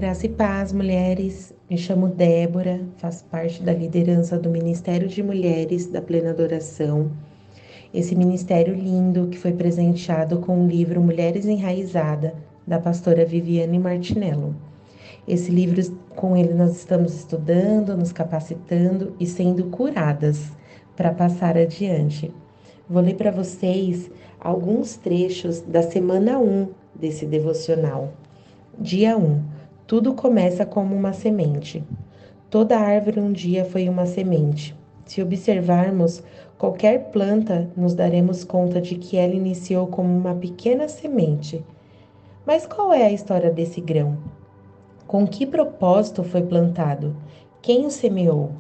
Graça e paz, mulheres. Me chamo Débora, faço parte da liderança do Ministério de Mulheres da Plena Adoração. Esse ministério lindo que foi presenteado com o livro Mulheres Enraizada, da pastora Viviane Martinello. Esse livro, com ele nós estamos estudando, nos capacitando e sendo curadas para passar adiante. Vou ler para vocês alguns trechos da semana 1 desse devocional. Dia 1. Tudo começa como uma semente. Toda árvore um dia foi uma semente. Se observarmos qualquer planta, nos daremos conta de que ela iniciou como uma pequena semente. Mas qual é a história desse grão? Com que propósito foi plantado? Quem o semeou?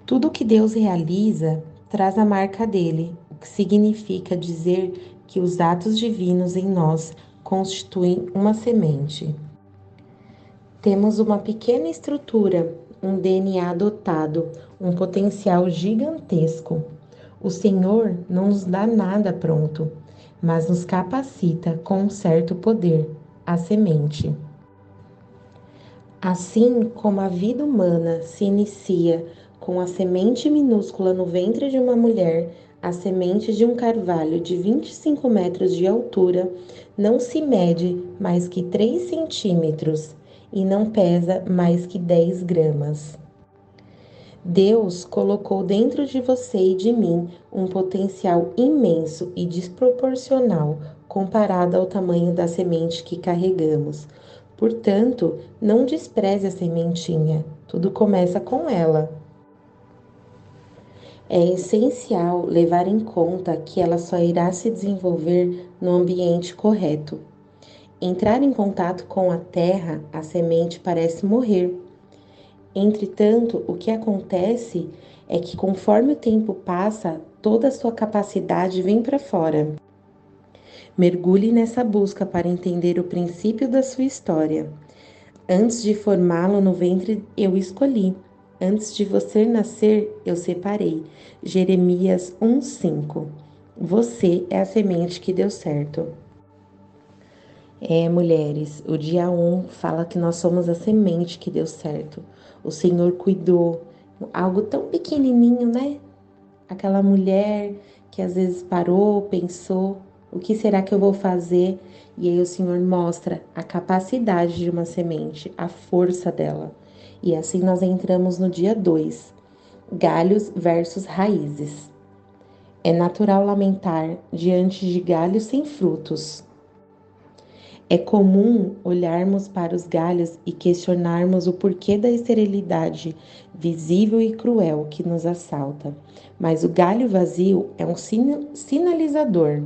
Tudo que Deus realiza traz a marca dele, o que significa dizer que os atos divinos em nós constituem uma semente. Temos uma pequena estrutura, um DNA dotado, um potencial gigantesco. O Senhor não nos dá nada pronto, mas nos capacita com um certo poder, a semente. Assim como a vida humana se inicia com a semente minúscula no ventre de uma mulher, a semente de um carvalho de 25 metros de altura não se mede mais que 3 centímetros e não pesa mais que 10 gramas. Deus colocou dentro de você e de mim um potencial imenso e desproporcional comparado ao tamanho da semente que carregamos. Portanto, não despreze a sementinha, tudo começa com ela. É essencial levar em conta que ela só irá se desenvolver no ambiente correto. Entrar em contato com a terra, a semente parece morrer. Entretanto, o que acontece é que conforme o tempo passa, toda a sua capacidade vem para fora. Mergulhe nessa busca para entender o princípio da sua história. Antes de formá-lo no ventre, eu escolhi. Antes de você nascer, eu separei. Jeremias 1:5. Você é a semente que deu certo. Mulheres, o dia 1 fala que nós somos a semente que deu certo. O Senhor cuidou. Algo tão pequenininho, né? Aquela mulher que às vezes parou, pensou, o que será que eu vou fazer? E aí o Senhor mostra a capacidade de uma semente, a força dela. E assim nós entramos no dia 2, galhos versus raízes. É natural lamentar diante de galhos sem frutos. É comum olharmos para os galhos e questionarmos o porquê da esterilidade visível e cruel que nos assalta. Mas o galho vazio é um sinalizador.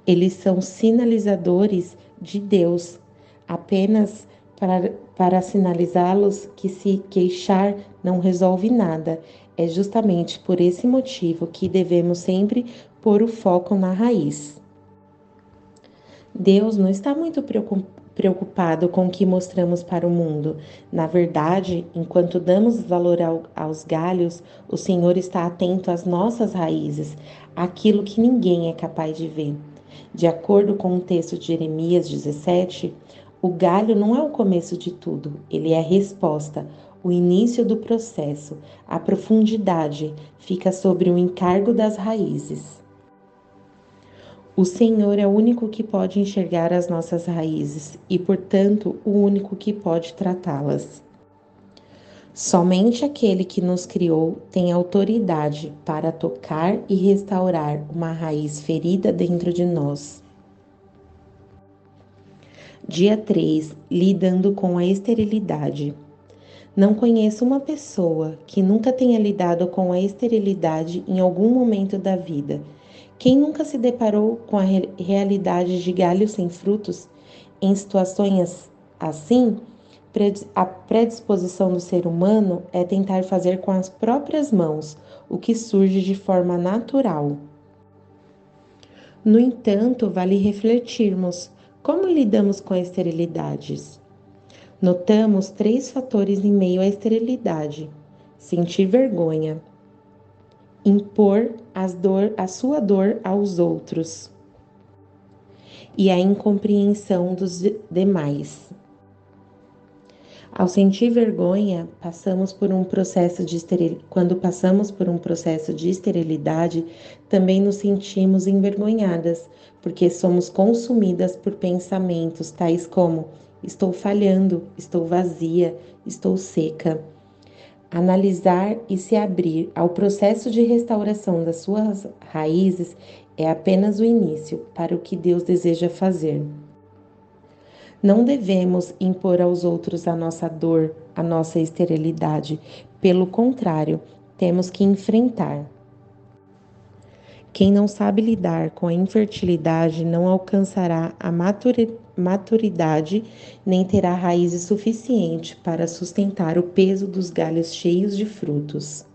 Eles são sinalizadores de Deus, apenas para sinalizá-los que se queixar não resolve nada. É justamente por esse motivo que devemos sempre pôr o foco na raiz. Deus não está muito preocupado com o que mostramos para o mundo. Na verdade, enquanto damos valor aos galhos, o Senhor está atento às nossas raízes, aquilo que ninguém é capaz de ver. De acordo com o texto de Jeremias 17, o galho não é o começo de tudo, ele é a resposta, o início do processo. A profundidade fica sobre o encargo das raízes. O Senhor é o único que pode enxergar as nossas raízes e, portanto, o único que pode tratá-las. Somente aquele que nos criou tem autoridade para tocar e restaurar uma raiz ferida dentro de nós. Dia 3. Lidando com a esterilidade. Não conheço uma pessoa que nunca tenha lidado com a esterilidade em algum momento da vida. Quem nunca se deparou com a realidade de galhos sem frutos? Em situações assim, a predisposição do ser humano é tentar fazer com as próprias mãos o que surge de forma natural. No entanto, vale refletirmos como lidamos com as esterilidades. Notamos 3 fatores em meio à esterilidade: sentir vergonha, impor a sua dor aos outros e a incompreensão dos demais. Ao sentir vergonha, quando passamos por um processo de esterilidade, também nos sentimos envergonhadas, porque somos consumidas por pensamentos tais como: estou falhando, estou vazia, estou seca. Analisar e se abrir ao processo de restauração das suas raízes é apenas o início para o que Deus deseja fazer. Não devemos impor aos outros a nossa dor, a nossa esterilidade. Pelo contrário, temos que enfrentar. Quem não sabe lidar com a infertilidade não alcançará a maturidade nem terá raízes suficientes para sustentar o peso dos galhos cheios de frutos.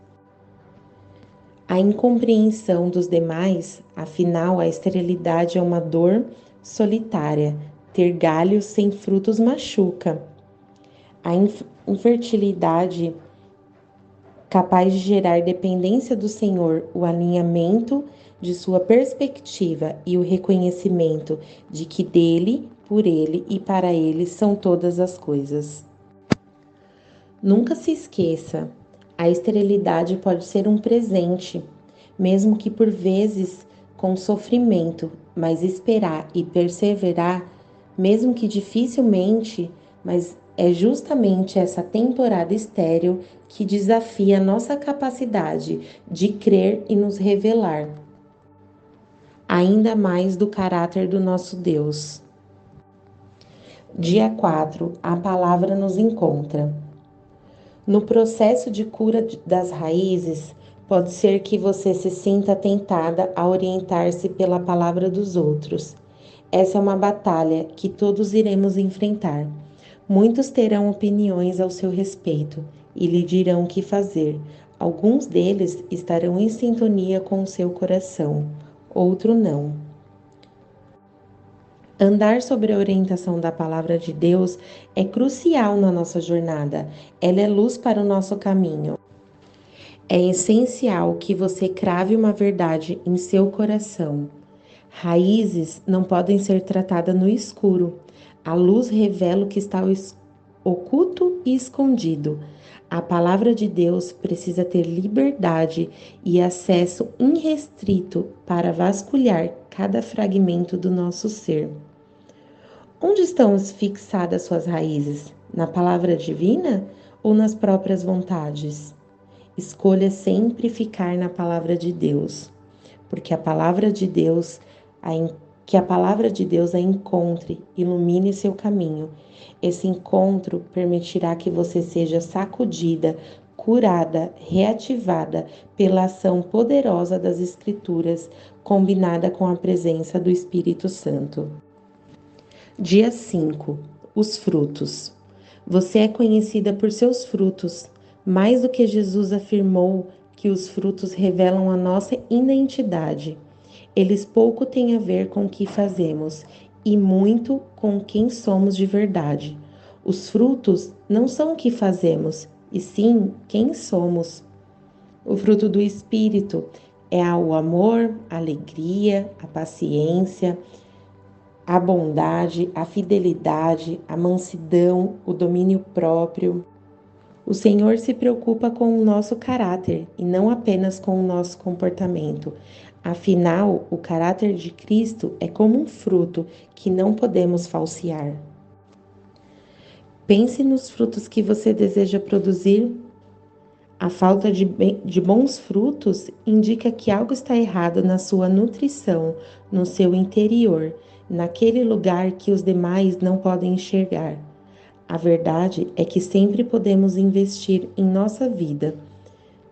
A incompreensão dos demais, afinal, a esterilidade é uma dor solitária. Ter galhos sem frutos machuca. A infertilidade capaz de gerar dependência do Senhor, o alinhamento de sua perspectiva e o reconhecimento de que dele, por ele e para ele são todas as coisas. Nunca se esqueça, a esterilidade pode ser um presente, mesmo que por vezes com sofrimento, mas esperar e perseverar, mesmo que dificilmente, mas é justamente essa temporada estéril que desafia nossa capacidade de crer e nos revelar ainda mais do caráter do nosso Deus. Dia 4, a palavra nos encontra. No processo de cura das raízes, pode ser que você se sinta tentada a orientar-se pela palavra dos outros. Essa é uma batalha que todos iremos enfrentar. Muitos terão opiniões ao seu respeito e lhe dirão o que fazer. Alguns deles estarão em sintonia com o seu coração, outro não. Andar sobre a orientação da palavra de Deus é crucial na nossa jornada. Ela é luz para o nosso caminho. É essencial que você crave uma verdade em seu coração. Raízes não podem ser tratadas no escuro. A luz revela o que está oculto e escondido. A palavra de Deus precisa ter liberdade e acesso irrestrito para vasculhar cada fragmento do nosso ser. Onde estão fixadas suas raízes? Na palavra divina ou nas próprias vontades? Escolha sempre ficar na palavra de Deus, porque que a palavra de Deus a encontre, ilumine seu caminho. Esse encontro permitirá que você seja sacudida, curada, reativada pela ação poderosa das Escrituras, combinada com a presença do Espírito Santo. Dia 5. Os frutos. Você é conhecida por seus frutos, mais do que Jesus afirmou que os frutos revelam a nossa identidade. Eles pouco têm a ver com o que fazemos e muito com quem somos de verdade. Os frutos não são o que fazemos, e sim quem somos. O fruto do Espírito é o amor, a alegria, a paciência, a bondade, a fidelidade, a mansidão, o domínio próprio. O Senhor se preocupa com o nosso caráter e não apenas com o nosso comportamento. Afinal, o caráter de Cristo é como um fruto que não podemos falsear. Pense nos frutos que você deseja produzir. A falta de bons frutos indica que algo está errado na sua nutrição, no seu interior, naquele lugar que os demais não podem enxergar. A verdade é que sempre podemos investir em nossa vida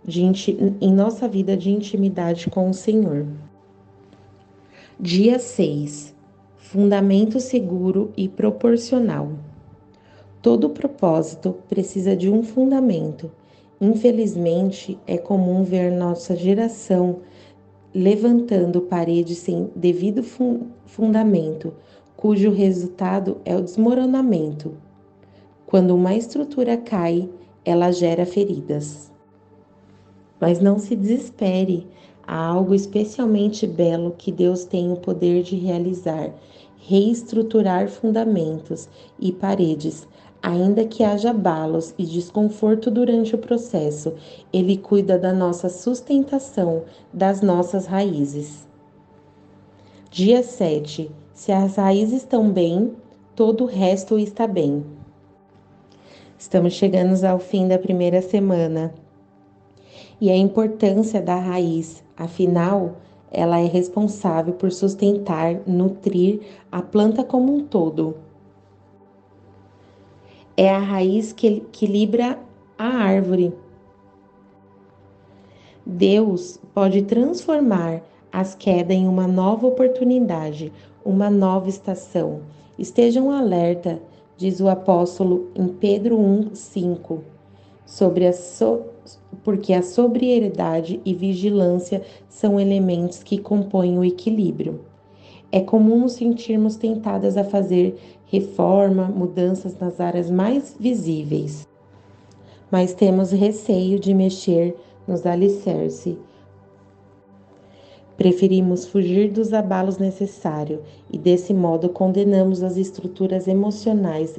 de intimidade com o Senhor. Dia 6. Fundamento seguro e proporcional. Todo propósito precisa de um fundamento. Infelizmente, é comum ver nossa geração levantando paredes sem devido fundamento, cujo resultado é o desmoronamento. Quando uma estrutura cai, ela gera feridas. Mas não se desespere, há algo especialmente belo que Deus tem o poder de realizar, reestruturar fundamentos e paredes, ainda que haja abalos e desconforto durante o processo. Ele cuida da nossa sustentação, das nossas raízes. Dia 7. Se as raízes estão bem, todo o resto está bem. Estamos chegando ao fim da primeira semana. E a importância da raiz, afinal, ela é responsável por sustentar, nutrir a planta como um todo. É a raiz que equilibra a árvore. Deus pode transformar as quedas em uma nova oportunidade, uma nova estação. Estejam alerta, diz o apóstolo em Pedro 1:5, porque a sobriedade e vigilância são elementos que compõem o equilíbrio. É comum nos sentirmos tentadas a fazer reforma, mudanças nas áreas mais visíveis, mas temos receio de mexer nos alicerces. Preferimos fugir dos abalos necessários e, desse modo, condenamos as estruturas emocionais,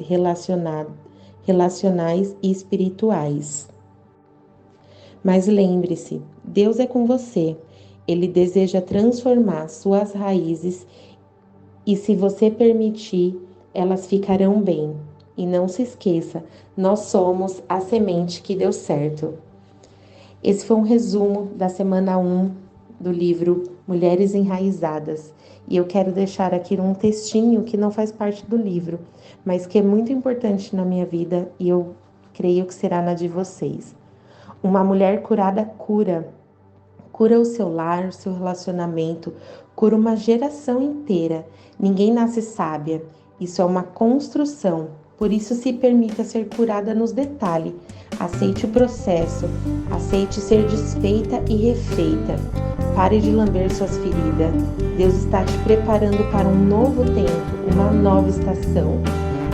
relacionais e espirituais. Mas lembre-se, Deus é com você. Ele deseja transformar suas raízes e, se você permitir, elas ficarão bem. E não se esqueça, nós somos a semente que deu certo. Esse foi um resumo da semana 1 do livro Mulheres Enraizadas. E eu quero deixar aqui um textinho que não faz parte do livro, mas que é muito importante na minha vida e eu creio que será na de vocês. Uma mulher curada cura. Cura o seu lar, o seu relacionamento, cura uma geração inteira. Ninguém nasce sábia. Isso é uma construção. Por isso, se permita ser curada nos detalhes. Aceite o processo. Aceite ser desfeita e refeita. Pare de lamber suas feridas. Deus está te preparando para um novo tempo, uma nova estação.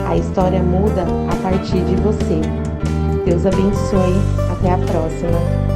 A história muda a partir de você. Deus abençoe. Até a próxima.